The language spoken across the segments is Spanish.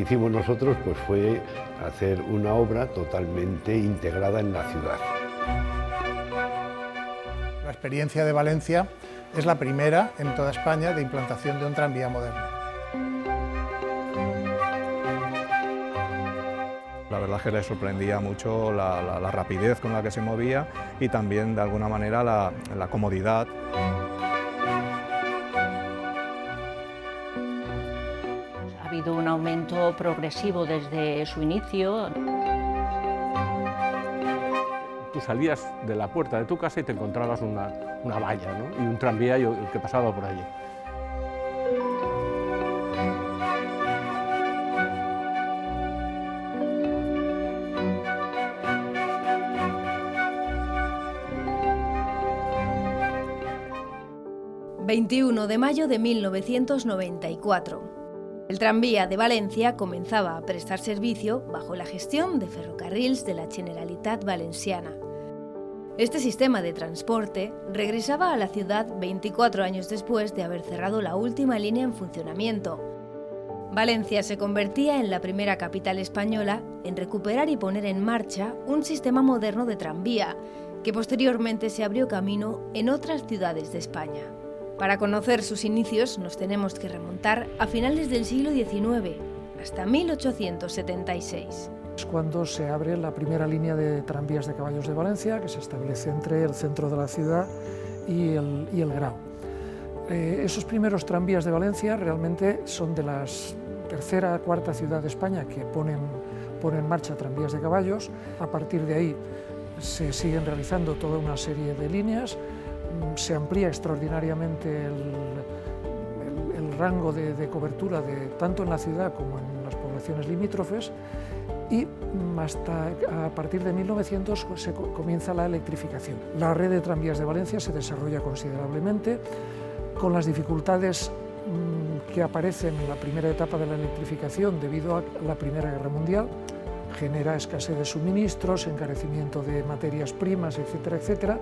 hicimos nosotros pues fue hacer una obra totalmente integrada en la ciudad. La experiencia de Valencia es la primera en toda España de implantación de un tranvía moderno. La verdad es que le sorprendía mucho la rapidez con la que se movía y también de alguna manera la comodidad. Ha habido un aumento progresivo desde su inicio. Tú salías de la puerta de tu casa y te encontrabas una valla, ¿no? Y un tranvía que pasaba por allí. ...21 de mayo de 1994. El tranvía de Valencia comenzaba a prestar servicio bajo la gestión de Ferrocarrils de la Generalitat Valenciana. Este sistema de transporte regresaba a la ciudad 24 años después de haber cerrado la última línea en funcionamiento. Valencia se convertía en la primera capital española en recuperar y poner en marcha un sistema moderno de tranvía, que posteriormente se abrió camino en otras ciudades de España. Para conocer sus inicios nos tenemos que remontar a finales del siglo XIX, hasta 1876. Es cuando se abre la primera línea de tranvías de caballos de Valencia, que se establece entre el centro de la ciudad y el Grau. Esos primeros tranvías de Valencia realmente son de la tercera, cuarta ciudad de España que ponen en marcha tranvías de caballos. A partir de ahí se siguen realizando toda una serie de líneas. Se amplía extraordinariamente el rango de cobertura tanto en la ciudad como en las poblaciones limítrofes y hasta a partir de 1900 se comienza la electrificación. La red de tranvías de Valencia se desarrolla considerablemente con las dificultades que aparecen en la primera etapa de la electrificación debido a la Primera Guerra Mundial. Genera escasez de suministros, encarecimiento de materias primas, etcétera, etcétera,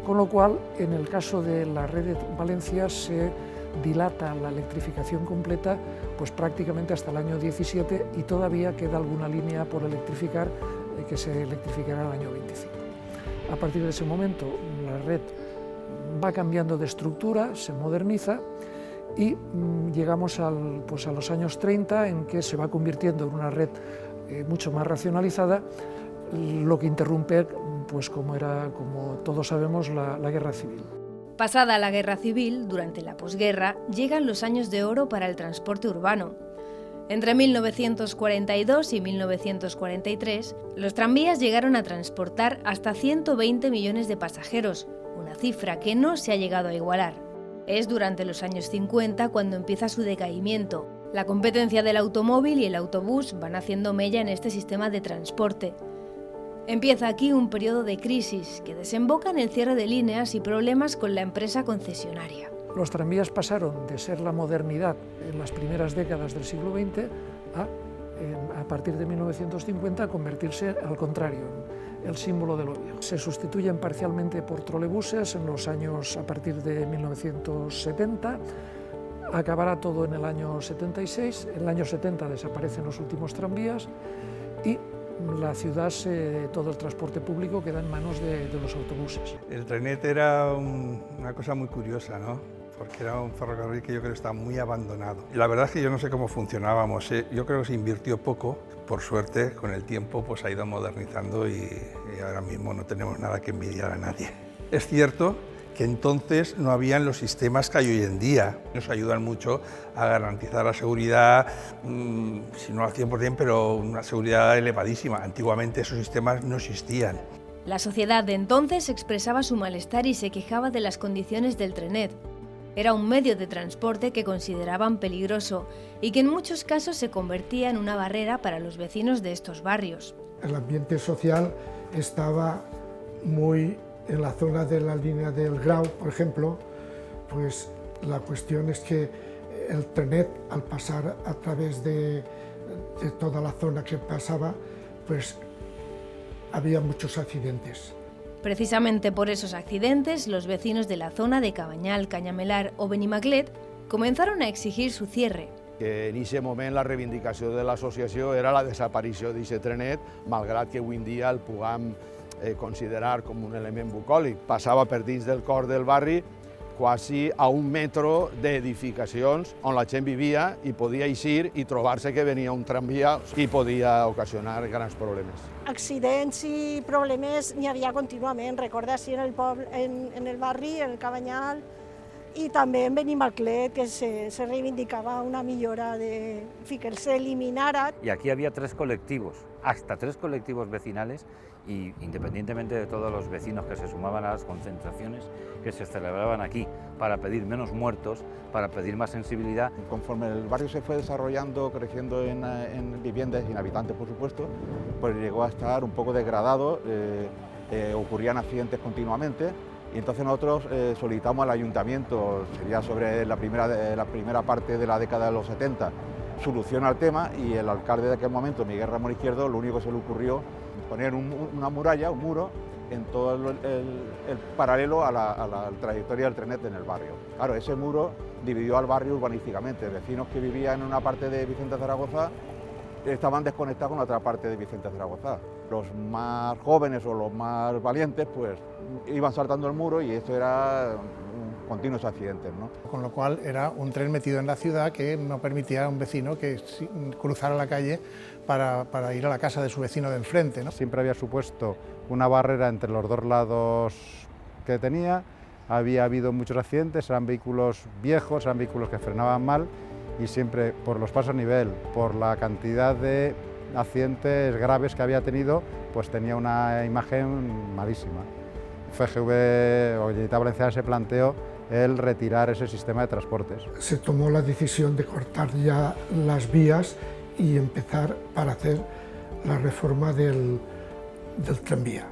con lo cual, en el caso de la red de Valencia, se dilata la electrificación completa pues prácticamente hasta el año 17 y todavía queda alguna línea por electrificar que se electrificará en el año 25. A partir de ese momento, la red va cambiando de estructura, se moderniza y llegamos a los años 30, en que se va convirtiendo en una red mucho más racionalizada, lo que interrumpe, pues como todos sabemos, la guerra civil. Pasada la guerra civil, durante la posguerra, llegan los años de oro para el transporte urbano. Entre 1942 y 1943, los tranvías llegaron a transportar hasta 120 millones de pasajeros, una cifra que no se ha llegado a igualar. Es durante los años 50 cuando empieza su decaimiento. La competencia del automóvil y el autobús van haciendo mella en este sistema de transporte. Empieza aquí un periodo de crisis que desemboca en el cierre de líneas y problemas con la empresa concesionaria. Los tranvías pasaron de ser la modernidad en las primeras décadas del siglo XX a partir de 1950 a convertirse al contrario, en el símbolo de lo viejo. Se sustituyen parcialmente por trolebuses en los años a partir de 1970. Acabará todo en el año 76, en el año 70 desaparecen los últimos tranvías y la ciudad, todo el transporte público queda en manos de los autobuses. El trenet era una cosa muy curiosa, ¿no? Porque era un ferrocarril que yo creo que estaba muy abandonado. Y la verdad es que yo no sé cómo funcionábamos, yo creo que se invirtió poco, por suerte con el tiempo pues ha ido modernizando y ahora mismo no tenemos nada que envidiar a nadie. Es cierto que entonces no habían los sistemas que hay hoy en día. Nos ayudan mucho a garantizar la seguridad, si no al 100%, pero una seguridad elevadísima. Antiguamente esos sistemas no existían. La sociedad de entonces expresaba su malestar y se quejaba de las condiciones del trenet. Era un medio de transporte que consideraban peligroso y que en muchos casos se convertía en una barrera para los vecinos de estos barrios. El ambiente social estaba muy en la zona de la línea del Grau, por ejemplo, pues la cuestión es que el trenet, al pasar a través de toda la zona que pasaba, pues había muchos accidentes. Precisamente por esos accidentes, los vecinos de la zona de Cabañal, Cañamelar o Benimaclet comenzaron a exigir su cierre. que en aquest moment la reivindicació de l'associació era la desaparició d'aquest trenet, malgrat que avui en dia el puguem considerar com un element bucòlic. Passava per dins del cor del barri, quasi a 1 metro d'edificacions on la gent vivia i podia eixir i trobar-se que venia un tramvia i podia ocasionar grans problemes. Accidents i problemes n'hi havia contínuament, recorda, sí, en el barri, en el Cabanyal, i també en Benimaclet, que se reivindicava una millora que se eliminara. Y aquí había 3 colectivos, hasta 3 colectivos vecinales, y independientemente de todos los vecinos que se sumaban a las concentraciones que se celebraban aquí para pedir menos muertos, para pedir más sensibilidad. Conforme el barrio se fue desarrollando, creciendo en viviendas sin habitantes, por supuesto, pues llegó a estar un poco degradado, ocurrían accidentes continuamente, y entonces nosotros solicitamos al ayuntamiento, sería sobre la primera parte de la década de los 70, solución al tema, y el alcalde de aquel momento, Miguel Ramón Izquierdo, lo único que se le ocurrió poner una muralla, un muro, en todo el paralelo a la trayectoria del trenet en el barrio. Claro, ese muro dividió al barrio urbanísticamente. Vecinos que vivían en una parte de Vicente Zaragoza estaban desconectados con la otra parte de Vicente Zaragoza. Los más jóvenes o los más valientes pues iban saltando el muro y esto era continuos accidentes, ¿no? Con lo cual era un tren metido en la ciudad que no permitía a un vecino que cruzara la calle para ir a la casa de su vecino de enfrente, ¿no? Siempre había supuesto una barrera entre los dos lados que tenía, había habido muchos accidentes, eran vehículos viejos, eran vehículos que frenaban mal y siempre por los pasos a nivel, por la cantidad de accidentes graves que había tenido, pues tenía una imagen malísima. FGV o Generalitat Valenciana se planteó el retirar ese sistema de transportes. Se tomó la decisión de cortar ya las vías y empezar para hacer la reforma del tranvía.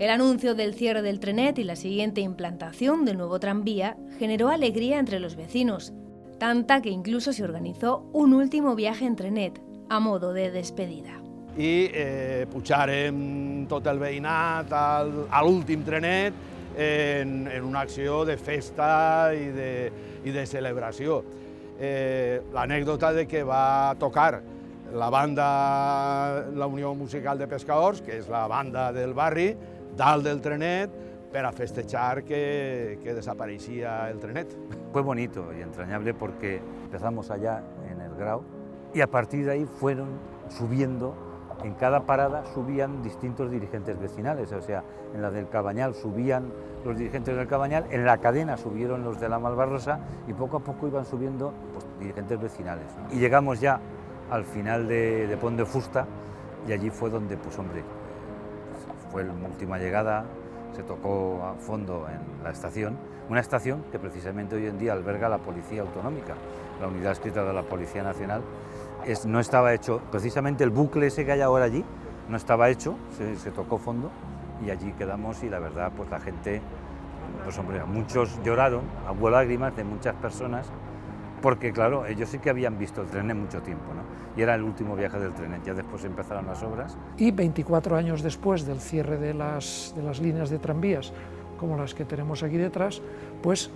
El anuncio del cierre del trenet y la siguiente implantación del nuevo tranvía generó alegría entre los vecinos, tanta que incluso se organizó un último viaje en trenet, a modo de despedida. I pujarem tot el veïnat a l'últim trenet en una acció de festa i de celebració. L'anècdota de que va tocar la banda, la Unió Musical de Pescadors, que és la banda del barri, dalt del trenet, per a festejar que desapareixia el trenet. Fue bonito y entrañable porque empezamos allá en el Grau y a partir de ahí fueron subiendo, en cada parada subían distintos dirigentes vecinales, o sea, en la del Cabanyal subían los dirigentes del Cabanyal, en la cadena subieron los de la Malvarrosa y poco a poco iban subiendo pues, dirigentes vecinales, ¿no? Y llegamos ya al final de Pont de Fusta y allí fue donde, pues hombre, fue la última llegada, se tocó a fondo en la estación, una estación que precisamente hoy en día alberga la Policía Autonómica, la unidad adscrita de la Policía Nacional. No estaba hecho, precisamente el bucle ese que hay ahora allí, no estaba hecho, se tocó fondo y allí quedamos y la verdad pues la gente, pues hombre, muchos lloraron, hubo lágrimas de muchas personas, porque claro, ellos sí que habían visto el tren en mucho tiempo, ¿no? Y era el último viaje del tren, ya después empezaron las obras. Y 24 años después del cierre de las líneas de tranvías, como las que tenemos aquí detrás, pues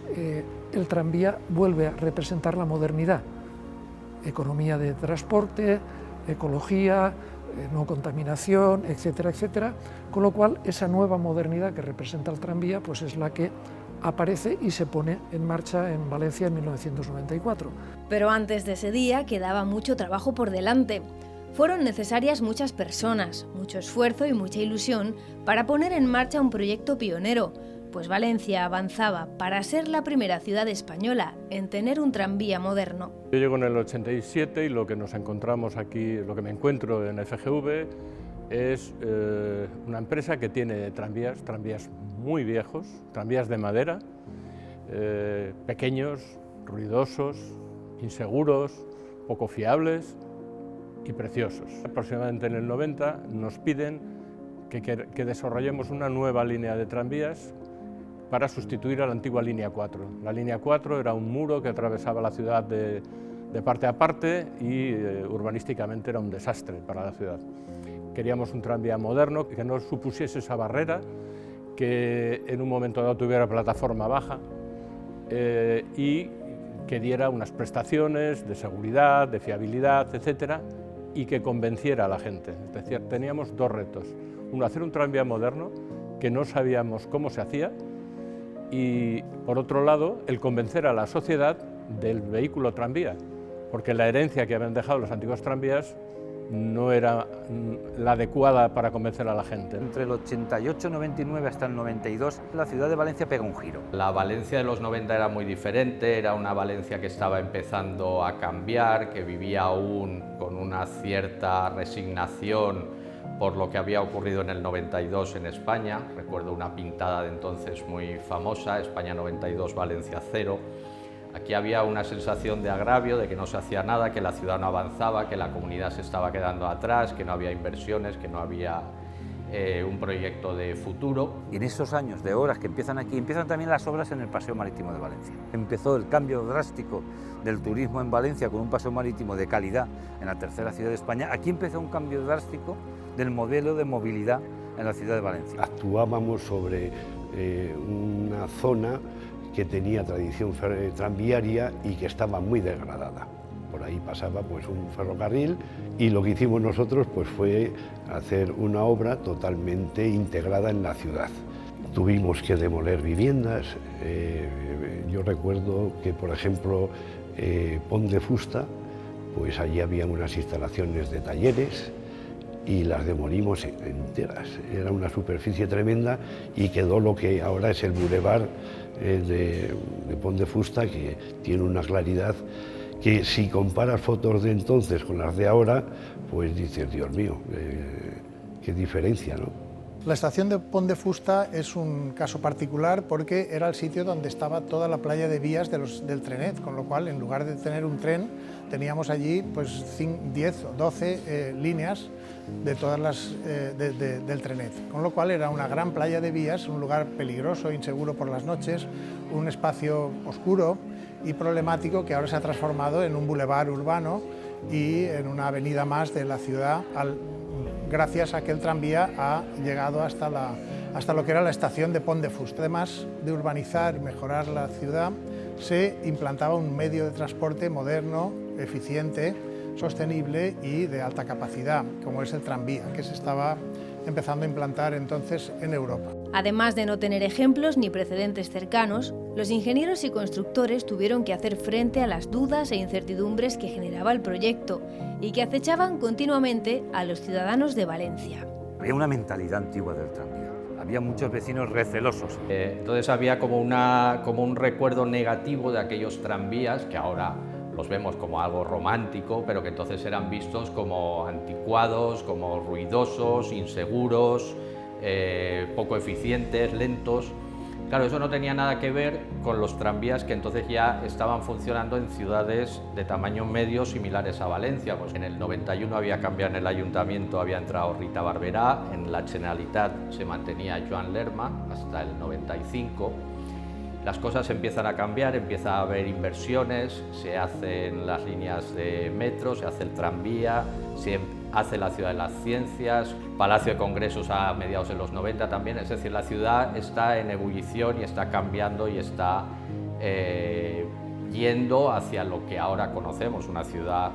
el tranvía vuelve a representar la modernidad. Economía de transporte, ecología, no contaminación, etcétera, etcétera, con lo cual esa nueva modernidad que representa el tranvía pues es la que aparece y se pone en marcha en Valencia en 1994. Pero antes de ese día quedaba mucho trabajo por delante. Fueron necesarias muchas personas, mucho esfuerzo y mucha ilusión para poner en marcha un proyecto pionero, pues Valencia avanzaba para ser la primera ciudad española en tener un tranvía moderno. Yo llego en el 87 y lo que nos encontramos aquí, lo que me encuentro en FGV, es una empresa que tiene tranvías muy viejos, tranvías de madera, pequeños, ruidosos, inseguros, poco fiables y preciosos. Aproximadamente en el 90 nos piden que desarrollemos una nueva línea de tranvías para sustituir a la antigua línea 4. La línea 4 era un muro que atravesaba la ciudad de parte a parte y urbanísticamente era un desastre para la ciudad. Queríamos un tranvía moderno que no supusiese esa barrera, que en un momento dado tuviera plataforma baja y que diera unas prestaciones de seguridad, de fiabilidad, etcétera, y que convenciera a la gente. Es decir, teníamos dos retos. Uno, hacer un tranvía moderno, que no sabíamos cómo se hacía, y por otro lado, el convencer a la sociedad del vehículo tranvía, porque la herencia que habían dejado los antiguos tranvías no era la adecuada para convencer a la gente. Entre el 88, 99 hasta el 92, la ciudad de Valencia pega un giro. La Valencia de los 90 era muy diferente, era una Valencia que estaba empezando a cambiar, que vivía aún con una cierta resignación por lo que había ocurrido en el 92 en España. Recuerdo una pintada de entonces muy famosa, España 92, Valencia 0. Aquí había una sensación de agravio, de que no se hacía nada, que la ciudad no avanzaba, que la comunidad se estaba quedando atrás, que no había inversiones, que no había un proyecto de futuro. Y en esos años de obras que empiezan aquí, empiezan también las obras en el Paseo Marítimo de Valencia. Empezó el cambio drástico del turismo en Valencia con un paseo marítimo de calidad en la tercera ciudad de España. Aquí empezó un cambio drástico del modelo de movilidad en la ciudad de Valencia. Actuábamos sobre una zona que tenía tradición tranviaria y que estaba muy degradada. Por ahí pasaba pues un ferrocarril y lo que hicimos nosotros pues fue hacer una obra totalmente integrada en la ciudad. Tuvimos que demoler viviendas. Yo recuerdo que, por ejemplo, Pont de Fusta, pues allí había unas instalaciones de talleres y las demolimos enteras. Era una superficie tremenda y quedó lo que ahora es el bulevar de Pont de Fusta, que tiene una claridad que si comparas fotos de entonces con las de ahora, pues dices, Dios mío, qué diferencia, ¿no? La estación de Pont de Fusta es un caso particular porque era el sitio donde estaba toda la playa de vías del trenet, con lo cual en lugar de tener un tren teníamos allí pues 10 o 12 líneas de todas las del trenet, con lo cual era una gran playa de vías, un lugar peligroso, inseguro por las noches, un espacio oscuro y problemático que ahora se ha transformado en un bulevar urbano y en una avenida más de la ciudad, gracias a que el tranvía ha llegado hasta lo que era la estación de Pont de Fusta. Además de urbanizar y mejorar la ciudad, se implantaba un medio de transporte moderno, eficiente, sostenible y de alta capacidad, como es el tranvía, que se estaba empezando a implantar entonces en Europa. Además de no tener ejemplos ni precedentes cercanos, los ingenieros y constructores tuvieron que hacer frente a las dudas e incertidumbres que generaba el proyecto y que acechaban continuamente a los ciudadanos de Valencia. Había una mentalidad antigua del tranvía, había muchos vecinos recelosos. Entonces había como un recuerdo negativo de aquellos tranvías que ahora los vemos como algo romántico, pero que entonces eran vistos como anticuados, como ruidosos, inseguros, poco eficientes, lentos. Claro, eso no tenía nada que ver con los tranvías que entonces ya estaban funcionando en ciudades de tamaño medio similares a Valencia. Pues en el 91 había cambiado en el ayuntamiento, había entrado Rita Barberá, en la Generalitat se mantenía Joan Lerma hasta el 95. Las cosas empiezan a cambiar, empieza a haber inversiones, se hacen las líneas de metro, se hace el tranvía, se hace la Ciudad de las Ciencias, Palacio de Congresos a mediados de los 90 también, es decir, la ciudad está en ebullición y está cambiando y está yendo hacia lo que ahora conocemos, una ciudad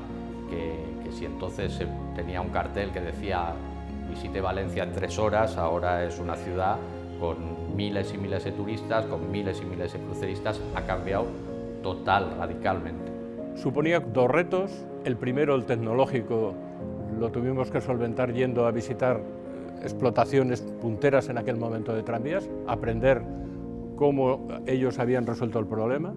que si entonces tenía un cartel que decía visite Valencia en 3 horas, ahora es una ciudad con miles y miles de turistas, con miles y miles de cruceristas, ha cambiado radicalmente. Suponía 2 retos. El primero, el tecnológico, lo tuvimos que solventar yendo a visitar explotaciones punteras en aquel momento de tranvías, aprender cómo ellos habían resuelto el problema.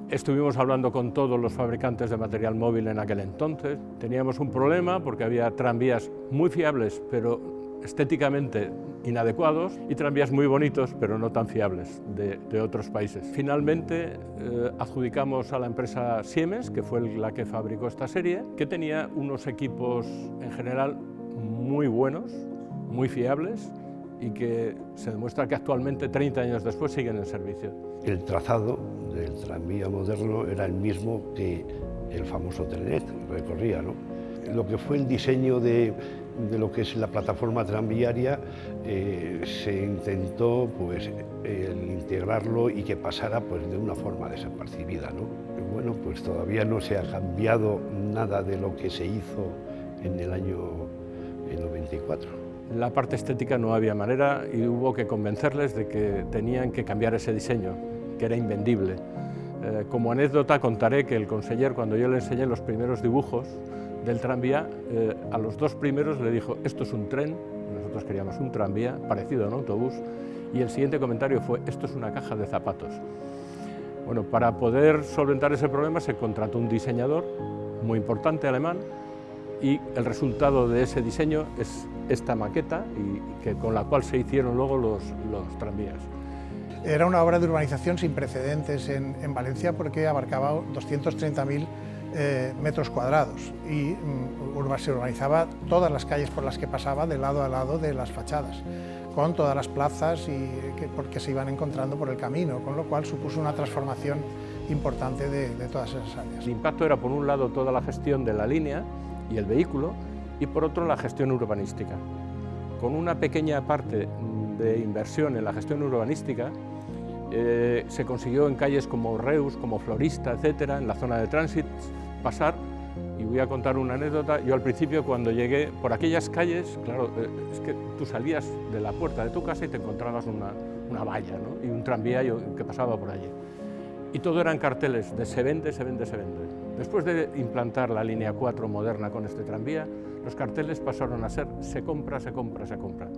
Estuvimos hablando con todos los fabricantes de material móvil en aquel entonces. Teníamos un problema porque había tranvías muy fiables, pero estéticamente inadecuados, y tranvías muy bonitos, pero no tan fiables, de otros países. Finalmente adjudicamos a la empresa Siemens, que fue la que fabricó esta serie, que tenía unos equipos en general muy buenos, muy fiables, y que se demuestra que actualmente, 30 años después, siguen en servicio. El trazado del tranvía moderno era el mismo que el famoso trenet recorría, ¿no? lo que fue el diseño de lo que es la plataforma tranviaria, se intentó pues, integrarlo y que pasara pues, de una forma desapercibida, ¿no? Bueno, pues todavía no se ha cambiado nada de lo que se hizo en el año 94. La parte estética no había manera y hubo que convencerles de que tenían que cambiar ese diseño, que era invendible. Como anécdota contaré que el conseller, cuando yo le enseñé los primeros dibujos del tranvía, a los dos primeros le dijo: esto es un tren, nosotros queríamos un tranvía parecido a un autobús, y el siguiente comentario fue: esto es una caja de zapatos. Bueno, para poder solventar ese problema se contrató un diseñador muy importante alemán, y el resultado de ese diseño es esta maqueta con la cual se hicieron luego los tranvías. Era una obra de urbanización sin precedentes en Valencia porque abarcaba 230.000 metros cuadrados y se urbanizaba todas las calles por las que pasaba de lado a lado de las fachadas, con todas las plazas porque se iban encontrando por el camino, con lo cual supuso una transformación importante de todas esas áreas. El impacto era, por un lado, toda la gestión de la línea y el vehículo, y por otro la gestión urbanística. Con una pequeña parte de inversión en la gestión urbanística se consiguió en calles como Reus, como Florista, etcétera, en la zona de tránsito, pasar, y voy a contar una anécdota. Yo al principio, cuando llegué por aquellas calles, claro, es que tú salías de la puerta de tu casa y te encontrabas una valla, ¿no? Y un tranvía que pasaba por allí. Y todo eran carteles de se vende, se vende, se vende. Después de implantar la línea 4 moderna con este tranvía, los carteles pasaron a ser se compra, se compra, se compra.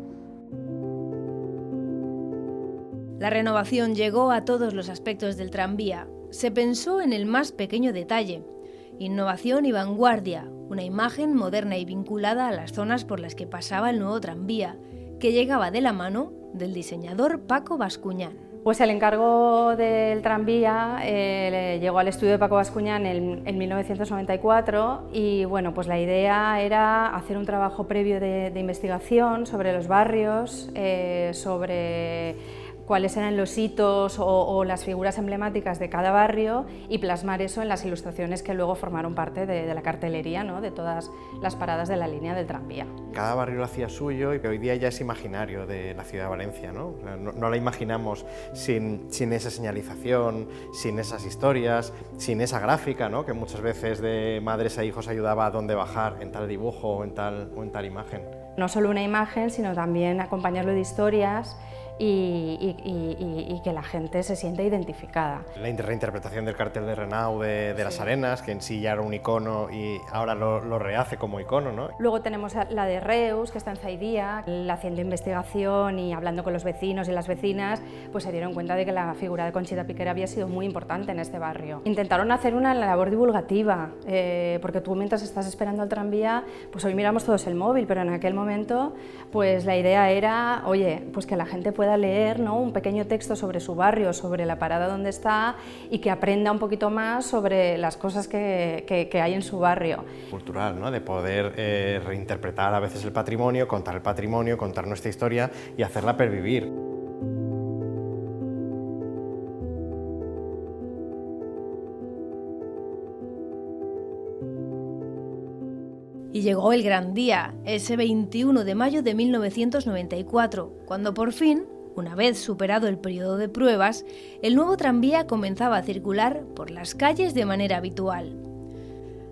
La renovación llegó a todos los aspectos del tranvía. Se pensó en el más pequeño detalle: innovación y vanguardia, una imagen moderna y vinculada a las zonas por las que pasaba el nuevo tranvía, que llegaba de la mano del diseñador Paco Bascuñán. Pues el encargo del tranvía llegó al estudio de Paco Bascuñán en 1994 y bueno, pues la idea era hacer un trabajo previo de investigación sobre los barrios, sobre cuáles eran los hitos o las figuras emblemáticas de cada barrio y plasmar eso en las ilustraciones que luego formaron parte de la cartelería, ¿no? De todas las paradas de la línea del tranvía. Cada barrio lo hacía suyo y que hoy día ya es imaginario de la ciudad de Valencia, ¿no? No la imaginamos sin esa señalización, sin esas historias, sin esa gráfica, ¿no? Que muchas veces de madres a hijos ayudaba a dónde bajar en tal dibujo o en tal imagen. No solo una imagen, sino también acompañarlo de historias y que la gente se siente identificada. La reinterpretación del cartel de Renau de las Arenas, que en sí ya era un icono y ahora lo rehace como icono, ¿no? Luego tenemos la de Reus, que está en Zaidía, haciendo investigación y hablando con los vecinos y las vecinas, pues se dieron cuenta de que la figura de Conchita Piquer había sido muy importante en este barrio. Intentaron hacer una labor divulgativa, porque tú mientras estás esperando el tranvía, pues hoy miramos todos el móvil, pero en aquel momento pues la idea era, oye, pues que la gente pueda leer, ¿no? Un pequeño texto sobre su barrio, sobre la parada donde está y que aprenda un poquito más sobre las cosas que hay en su barrio. Cultural, ¿no? De poder reinterpretar a veces el patrimonio, contar nuestra historia y hacerla pervivir. Y llegó el gran día, ese 21 de mayo de 1994, cuando por fin, una vez superado el periodo de pruebas, el nuevo tranvía comenzaba a circular por las calles de manera habitual.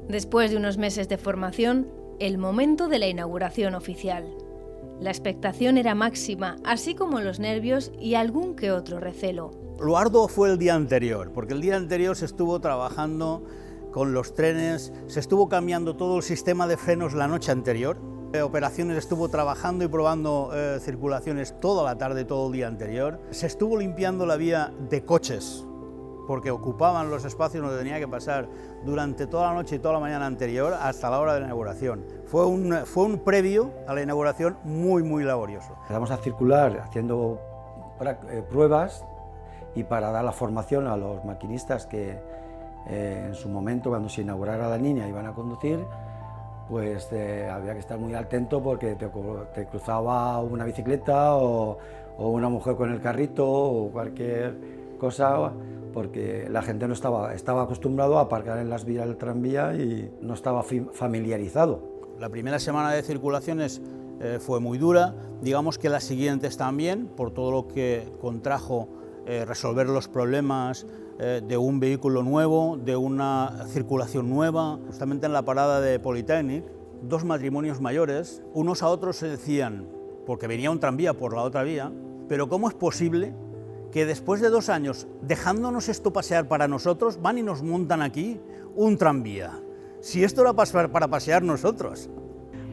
Después de unos meses de formación, el momento de la inauguración oficial. La expectación era máxima, así como los nervios y algún que otro recelo. Lo arduo fue el día anterior, porque el día anterior se estuvo trabajando con los trenes, se estuvo cambiando todo el sistema de frenos la noche anterior. Operaciones estuvo trabajando y probando circulaciones toda la tarde, todo el día anterior. Se estuvo limpiando la vía de coches, porque ocupaban los espacios donde tenía que pasar durante toda la noche y toda la mañana anterior hasta la hora de la inauguración. Fue un previo a la inauguración muy laborioso. Empezamos a circular haciendo pruebas y para dar la formación a los maquinistas que en su momento, cuando se inaugurara la línea, iban a conducir, pues había que estar muy atento porque te cruzaba una bicicleta o una mujer con el carrito o cualquier cosa, porque la gente no estaba acostumbrado a aparcar en las vías del tranvía y no estaba familiarizado. La primera semana de circulaciones fue muy dura, digamos que las siguientes también, por todo lo que contrajo resolver los problemas de un vehículo nuevo, de una circulación nueva. Justamente en la parada de Polytechnic, dos matrimonios mayores, unos a otros se decían, porque venía un tranvía por la otra vía, pero ¿cómo es posible que después de 2 años, dejándonos esto pasear para nosotros, van y nos montan aquí un tranvía? Si esto era para pasear nosotros.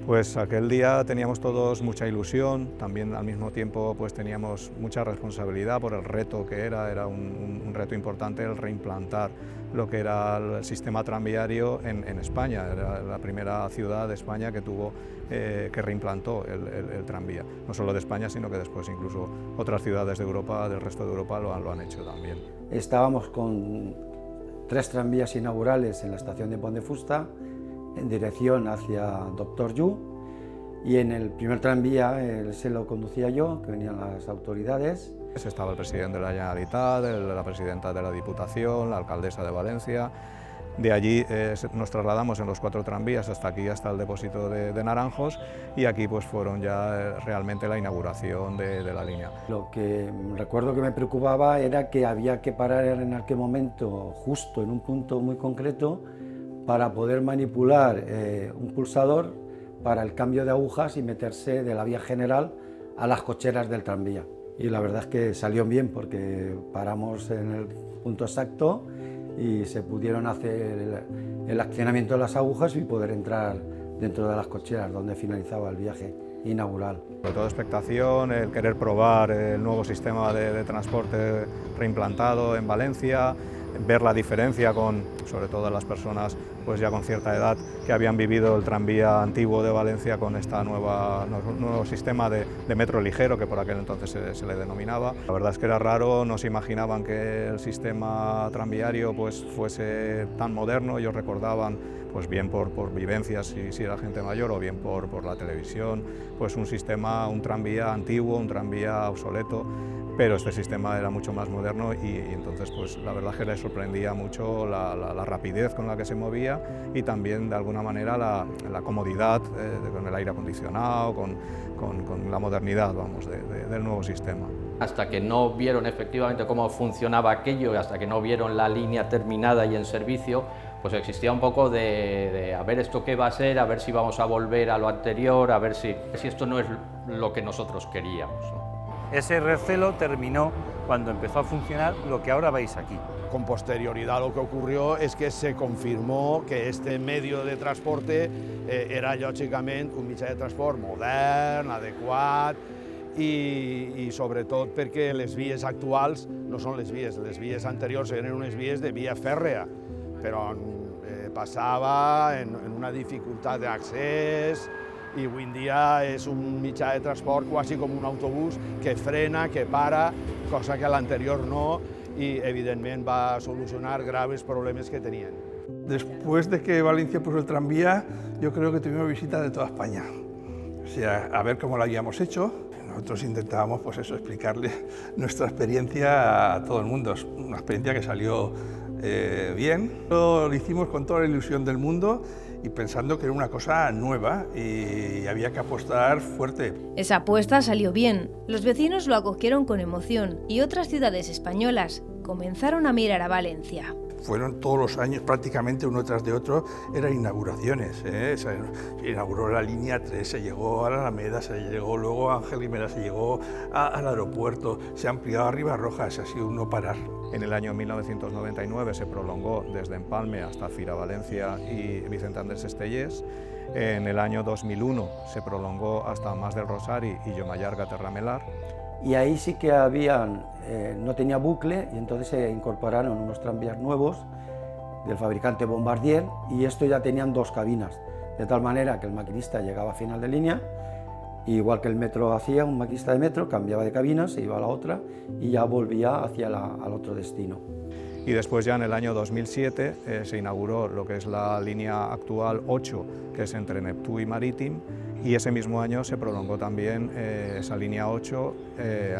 Pues aquel día teníamos todos mucha ilusión, también al mismo tiempo pues teníamos mucha responsabilidad por el reto que era un reto importante el reimplantar lo que era el sistema tranviario en España. Era la primera ciudad de España que tuvo, que reimplantó el tranvía, no solo de España, sino que después incluso otras ciudades de Europa, del resto de Europa lo han hecho también. Estábamos con 3 tranvías inaugurales en la estación de Pont de Fusta, en dirección hacia Doctor Yu, y en el primer tranvía se lo conducía yo, que venían las autoridades. Estaba el presidente de la Generalitat, la presidenta de la Diputación, la alcaldesa de Valencia. De allí nos trasladamos en los 4 tranvías hasta aquí, hasta el depósito de Naranjos, y aquí pues fueron ya realmente la inauguración de la línea. Lo que recuerdo que me preocupaba era que había que parar en aquel momento justo en un punto muy concreto para poder manipular un pulsador para el cambio de agujas y meterse de la vía general a las cocheras del tranvía. Y la verdad es que salió bien porque paramos en el punto exacto y se pudieron hacer el accionamiento de las agujas y poder entrar dentro de las cocheras donde finalizaba el viaje inaugural. Sobre todo expectación, el querer probar el nuevo sistema de transporte reimplantado en Valencia, ver la diferencia con, sobre todo las personas pues ya con cierta edad que habían vivido el tranvía antiguo de Valencia con este nuevo sistema de metro ligero que por aquel entonces se le denominaba. La verdad es que era raro, no se imaginaban que el sistema tranviario pues fuese tan moderno. Ellos recordaban, pues bien por vivencias si era gente mayor o bien por la televisión, pues un tranvía antiguo, un tranvía obsoleto, pero este sistema era mucho más moderno y entonces pues la verdad es que les sorprendía mucho la rapidez con la que se movía y también de alguna manera la comodidad con el aire acondicionado, con la modernidad, vamos, del nuevo sistema. Hasta que no vieron efectivamente cómo funcionaba aquello y hasta que no vieron la línea terminada y en servicio, pues existía un poco de a ver esto qué va a ser, a ver si vamos a volver a lo anterior, a ver si esto no es lo que nosotros queríamos, ¿no? Ese recelo terminó cuando empezó a funcionar lo que ahora veis aquí. Con posterioridad lo que ocurrió es que se confirmó que este medio de transporte era lògicament un mitjà de transport modern, adequat i sobretot perquè les vies actuals no són les vies anteriors eren unes vies de via fèrrea, però passava en una dificultat d'accés i avui en dia és un mitjà de transport quasi com un autobús que frena, que para, cosa que a l'anterior no, y evidentemente va a solucionar graves problemas que tenían. Después de que Valencia puso el tranvía, yo creo que tuvimos visita de toda España. O sea, a ver cómo lo habíamos hecho. Nosotros intentábamos, pues eso, explicarle nuestra experiencia a todo el mundo. Es una experiencia que salió bien. Lo hicimos con toda la ilusión del mundo y pensando que era una cosa nueva y había que apostar fuerte. Esa apuesta salió bien. Los vecinos lo acogieron con emoción y otras ciudades españolas comenzaron a mirar a Valencia. Fueron todos los años, prácticamente uno tras de otro, eran inauguraciones. Se inauguró la línea 3, se llegó a la Alameda, se llegó luego a Ángel Guimerá, se llegó al aeropuerto, se amplió a Ribarroja, se ha sido un no parar. En el año 1999 se prolongó desde Empalme hasta Fira-Valencia y Vicente Andrés Estellés. En el año 2001 se prolongó hasta Mas del Rosari y Llomallarga-Terramelar. Y ahí sí que no tenía bucle y entonces se incorporaron unos tranvías nuevos del fabricante Bombardier y esto ya tenían 2 cabinas, de tal manera que el maquinista llegaba a final de línea, igual que el metro hacía, un maquinista de metro cambiaba de cabina, se iba a la otra y ya volvía hacia al otro destino. Y después ya en el año 2007 se inauguró lo que es la línea actual 8, que es entre Neptú y Marítim, y ese mismo año se prolongó también esa línea 8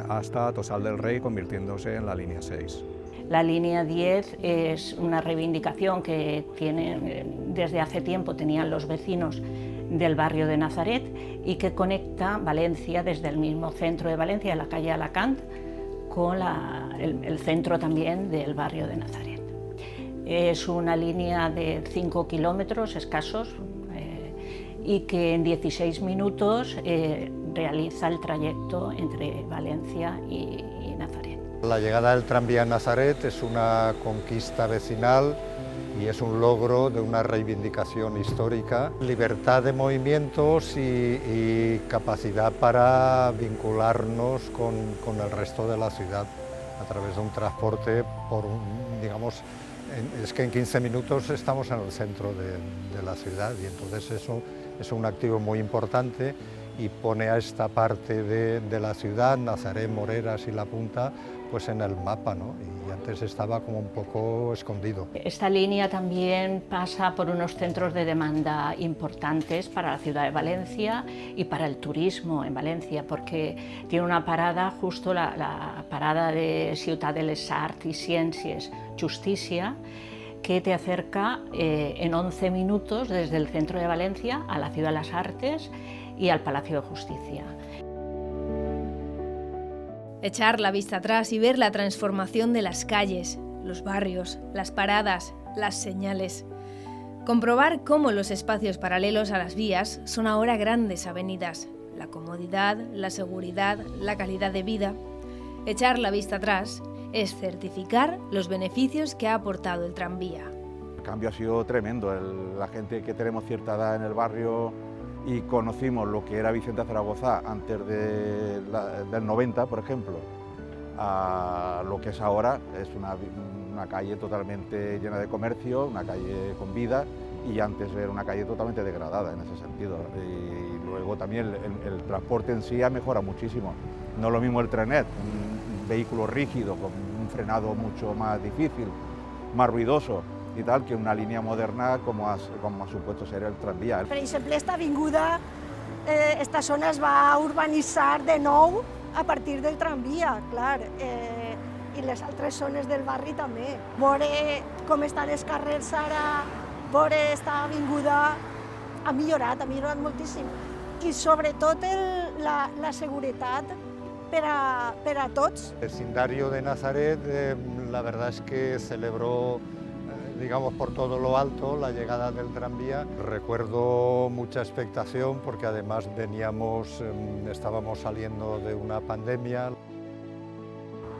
hasta Tossal del Rey, convirtiéndose en la línea 6. La línea 10 es una reivindicación que desde hace tiempo tenían los vecinos del barrio de Nazaret y que conecta Valencia desde el mismo centro de Valencia, la calle Alacant, con el centro también del barrio de Nazaret. Es una línea de 5 kilómetros escasos y que en 16 minutos realiza el trayecto entre Valencia y Nazaret. La llegada del tranvía a Nazaret es una conquista vecinal y es un logro de una reivindicación histórica, libertad de movimientos y capacidad para vincularnos con el resto de la ciudad a través de un transporte digamos, es que en 15 minutos estamos en el centro de la ciudad y entonces eso es un activo muy importante y pone a esta parte de la ciudad, Nazaret, Moreras y La Punta, pues en el mapa, ¿no? Y antes estaba como un poco escondido. Esta línea también pasa por unos centros de demanda importantes para la ciudad de Valencia y para el turismo en Valencia, porque tiene una parada, justo la parada de Ciutat de les Arts y Ciències, Justícia, que te acerca en 11 minutos desde el centro de Valencia a la Ciudad de las Artes y al Palacio de Justicia. Echar la vista atrás y ver la transformación de las calles, los barrios, las paradas, las señales. Comprobar cómo los espacios paralelos a las vías son ahora grandes avenidas. La comodidad, la seguridad, la calidad de vida. Echar la vista atrás es certificar los beneficios que ha aportado el tranvía. El cambio ha sido tremendo. La gente que tenemos cierta edad en el barrio y conocimos lo que era Vicente Zaragoza antes del 90, por ejemplo, a lo que es ahora, es una calle totalmente llena de comercio, una calle con vida, y antes era una calle totalmente degradada en ese sentido. Y luego también el transporte en sí ha mejorado muchísimo. No es lo mismo el trenet, un vehículo rígido, con un frenado mucho más difícil, más ruidoso, i tal, que una línia moderna com ha supuesto ser el tranvía. Per exemple, esta avinguda, esta zona es va urbanitzar de nou a partir del tranvia, clar, i les altres zones del barri també. Veure com estan els carrers ara, veure esta avinguda ha millorat moltíssim. I sobretot la seguretat per a tots. El vecindario de Nazaret, la verdad es que celebró, digamos, por todo lo alto la llegada del tranvía. Recuerdo mucha expectación porque además estábamos saliendo de una pandemia.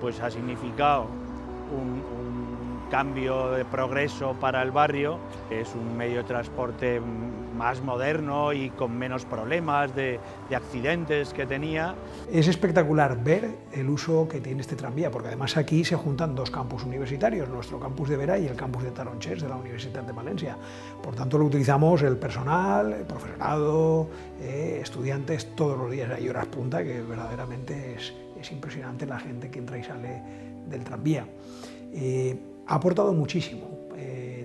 Pues ha significado un cambio de progreso para el barrio. Es un medio de transporte más moderno y con menos problemas de accidentes que tenía. Es espectacular ver el uso que tiene este tranvía, porque además aquí se juntan dos campus universitarios, nuestro campus de Vera y el campus de Taronchers de la Universidad de Valencia. Por tanto, lo utilizamos el personal, el profesorado, estudiantes, todos los días. Hay horas punta que verdaderamente es impresionante la gente que entra y sale del tranvía. Ha aportado muchísimo,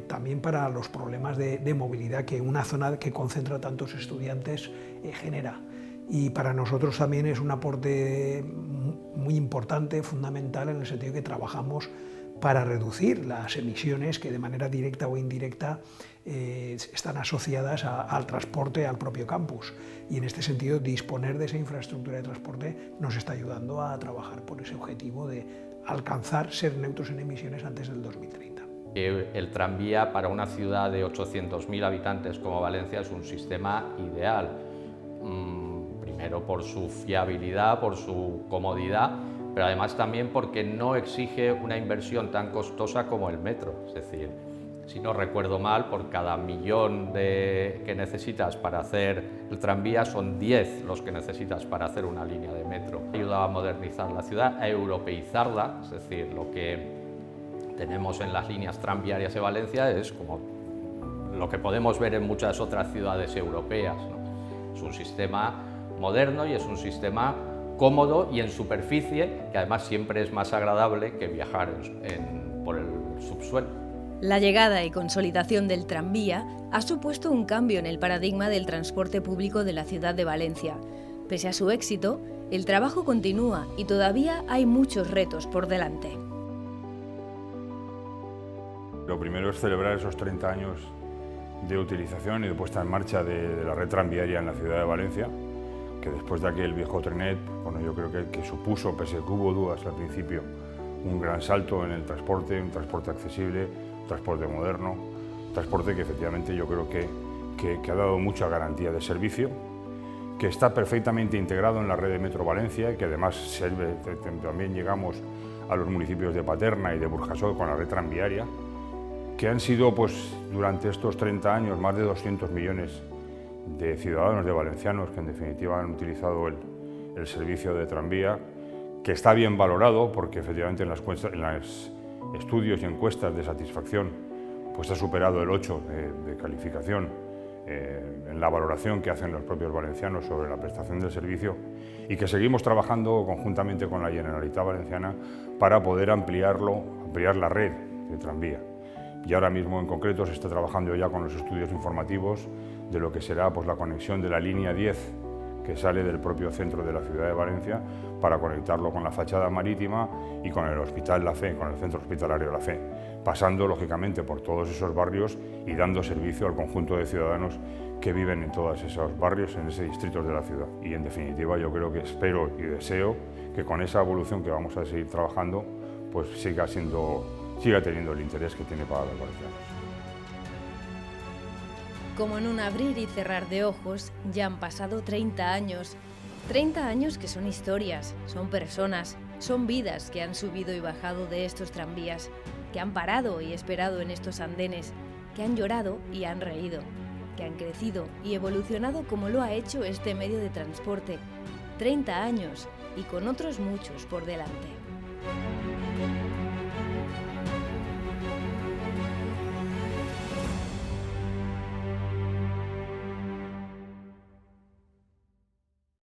también para los problemas de movilidad que una zona que concentra tantos estudiantes genera. Y para nosotros también es un aporte muy importante, fundamental, en el sentido que trabajamos para reducir las emisiones que de manera directa o indirecta están asociadas al transporte, al propio campus. Y en este sentido, disponer de esa infraestructura de transporte nos está ayudando a trabajar por ese objetivo de alcanzar ser neutros en emisiones antes del 2030. El tranvía para una ciudad de 800.000 habitantes como Valencia es un sistema ideal. Primero por su fiabilidad, por su comodidad, pero además también porque no exige una inversión tan costosa como el metro. Es decir, si no recuerdo mal, por cada millón que necesitas para hacer el tranvía son 10 los que necesitas para hacer una línea de metro. Ayuda a modernizar la ciudad, a europeizarla, es decir, lo que tenemos en las líneas tranviarias de Valencia es como lo que podemos ver en muchas otras ciudades europeas, ¿no? Es un sistema moderno y es un sistema cómodo y en superficie, que además siempre es más agradable que viajar por el subsuelo. La llegada y consolidación del tranvía ha supuesto un cambio en el paradigma del transporte público de la ciudad de Valencia. Pese a su éxito, el trabajo continúa y todavía hay muchos retos por delante. Lo primero es celebrar esos 30 años de utilización y de puesta en marcha de la red tranviaria en la ciudad de Valencia, que después de aquel viejo trenet, bueno, yo creo que supuso, pese a que hubo dudas al principio, un gran salto en el transporte, un transporte accesible, un transporte moderno, un transporte que efectivamente yo creo que ha dado mucha garantía de servicio, que está perfectamente integrado en la red de Metro Valencia y que además sirve, también llegamos a los municipios de Paterna y de Burjasot con la red tranviaria, que han sido pues, durante estos 30 años más de 200 millones de ciudadanos, de valencianos, que en definitiva han utilizado el servicio de tranvía, que está bien valorado porque efectivamente en los estudios y encuestas de satisfacción pues ha superado el 8 de calificación en la valoración que hacen los propios valencianos sobre la prestación del servicio, y que seguimos trabajando conjuntamente con la Generalitat Valenciana para poder ampliar la red de tranvía. Y ahora mismo en concreto se está trabajando ya con los estudios informativos de lo que será pues, la conexión de la línea 10 que sale del propio centro de la ciudad de Valencia para conectarlo con la fachada marítima y con el Hospital La Fe, con el centro hospitalario La Fe, pasando lógicamente por todos esos barrios y dando servicio al conjunto de ciudadanos que viven en todos esos barrios, en ese distrito de la ciudad. Y en definitiva yo creo que espero y deseo que con esa evolución que vamos a seguir trabajando pues siga teniendo el interés que tiene para los valencianos. Como en un abrir y cerrar de ojos, ya han pasado 30 años. 30 años que son historias, son personas, son vidas que han subido y bajado de estos tranvías, que han parado y esperado en estos andenes, que han llorado y han reído, que han crecido y evolucionado como lo ha hecho este medio de transporte. 30 años y con otros muchos por delante.